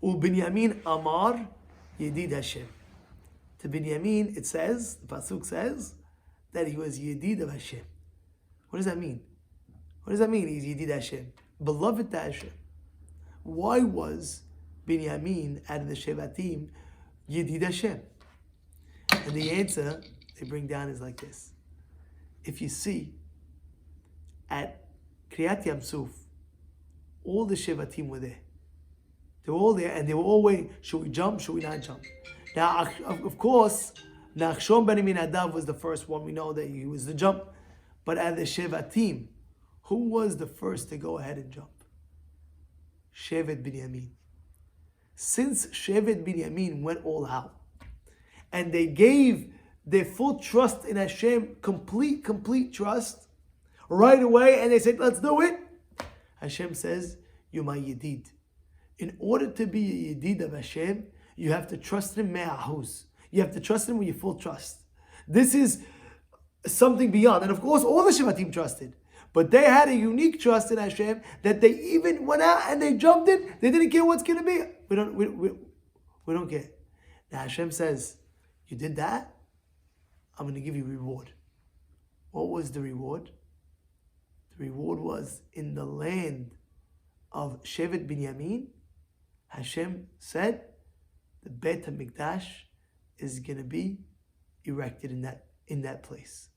Binyamin Amar Yedid Hashem. To Binyamin, it says, the Pasuk says, that he was Yedid of Hashem. What does that mean? What does that mean, he's Yedid Hashem? Beloved to Hashem. Why was Binyamin out of the Shevatim Yedid Hashem? And the answer they bring down is like this. If you see, at Kriyat Yam Suf, all the Shevatim were there. They were all there, and they were all waiting. Should we jump? Should we not jump? Now, of course, Nachshon ben Aminadav was the first one. We know that he was the jump. But at the Shevatim, who was the first to go ahead and jump? Shevet Binyamin. Since Shevet Binyamin went all out, and they gave their full trust in Hashem, complete trust, right away, and they said, let's do it. Hashem says, you're my Yedid. In order to be a Yedid of Hashem, you have to trust Him me'ahuz. You have to trust Him with your full trust. This is something beyond. And of course, all the Shevatim trusted. But they had a unique trust in Hashem that they even went out and they jumped in. They didn't care what's going to be. We don't care. Now Hashem says, you did that? I'm going to give you a reward. What was the reward? The reward was in the land of Shevet Binyamin. Hashem said, the Beit HaMikdash is going to be erected in that place.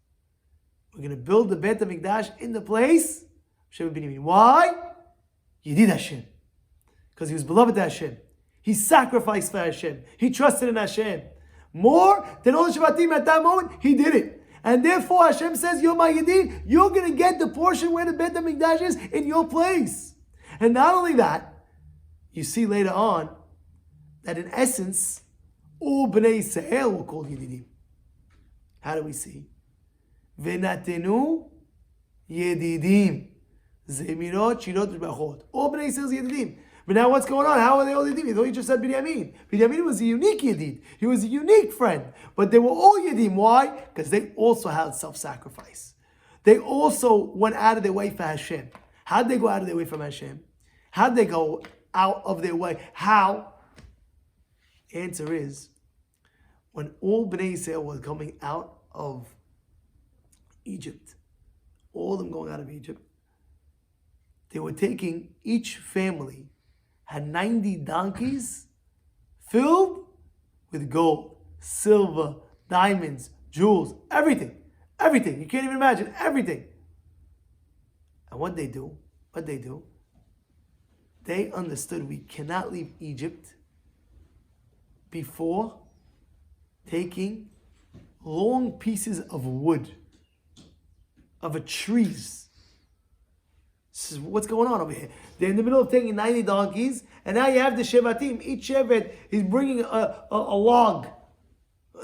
We're going to build the Beit HaMikdash in the place of Shevet Binyamin. Why? Yedid Hashem. Because he was beloved to Hashem. He sacrificed for Hashem. He trusted in Hashem. More than all the Shevatim at that moment, he did it. And therefore Hashem says, you're my Yedid, you're going to get the portion where the Beit HaMikdash is in your place. And not only that, you see later on that in essence, all Bnei Yisrael were called Yedidim. How do we see? V'natenu Yedidim. Zemirot, Shirot, V'bachot. All Bnei Yisrael is Yedidim. But now what's going on? How are they all Yedidim? You thought you just said Binyamin. Binyamin was a unique Yedid. He was a unique friend. But they were all Yedim. Why? Because they also had self-sacrifice. They also went out of their way for Hashem. How did they go out of their way from Hashem? How did they go out of their way? How? Answer is, when all Bnei Yisrael was coming out of Egypt, all of them going out of Egypt, they were taking, each family had 90 donkeys filled with gold, silver, diamonds, jewels, everything. Everything. You can't even imagine. Everything. And what they do? They understood we cannot leave Egypt before taking long pieces of wood, of a trees. This is what's going on over here. They're in the middle of taking 90 donkeys, and now you have the Shevatim. Each Shevet is bringing a log.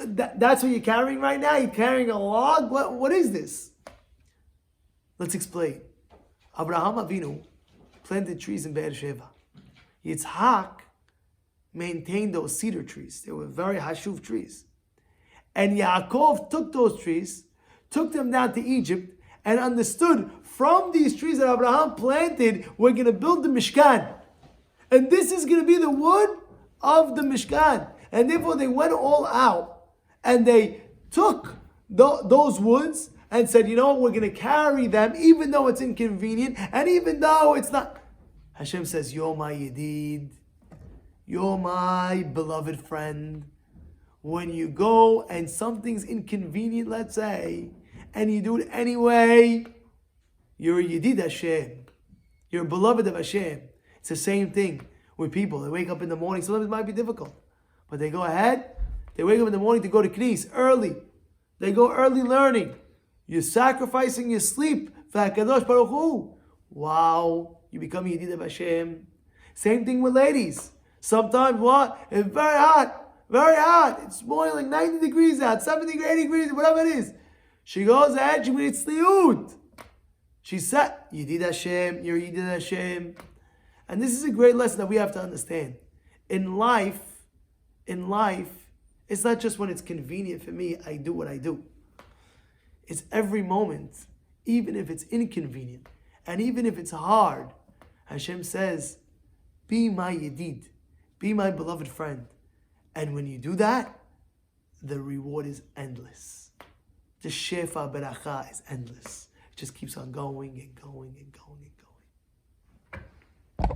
That's what you're carrying right now? You're carrying a log? What is this? Let's explain. Abraham Avinu planted trees in Beersheba. Yitzhak maintained those cedar trees. They were very hashuv trees. And Yaakov took those trees, took them down to Egypt, and understood from these trees that Abraham planted, we're going to build the Mishkan. And this is going to be the wood of the Mishkan. And therefore they went all out and they took those woods and said, you know what, we're going to carry them even though it's inconvenient and even though it's not. Hashem says, you're my Yedid. You're my beloved friend. When you go and something's inconvenient, let's say, and you do it anyway, you're a Yedid Hashem. You're a beloved of Hashem. It's the same thing with people. They wake up in the morning. Sometimes it might be difficult. But they go ahead. They wake up in the morning to go to Knis early. They go early learning. You're sacrificing your sleep for HaKadosh Baruch Hu. Wow. You become Yedid of Hashem. Same thing with ladies. Sometimes what? It's very hot. Very hot. It's boiling 90 degrees out, 70, 80 degrees, whatever it is. She goes ahead, she needs tzliut. She said, Yedid Hashem, you're Yedid Hashem. And this is a great lesson that we have to understand. In life, it's not just when it's convenient for me, I do what I do. It's every moment, even if it's inconvenient, and even if it's hard. Hashem says, be my Yedid. Be my beloved friend. And when you do that, the reward is endless. The shefa beracha is endless. It just keeps on going and going and going and going.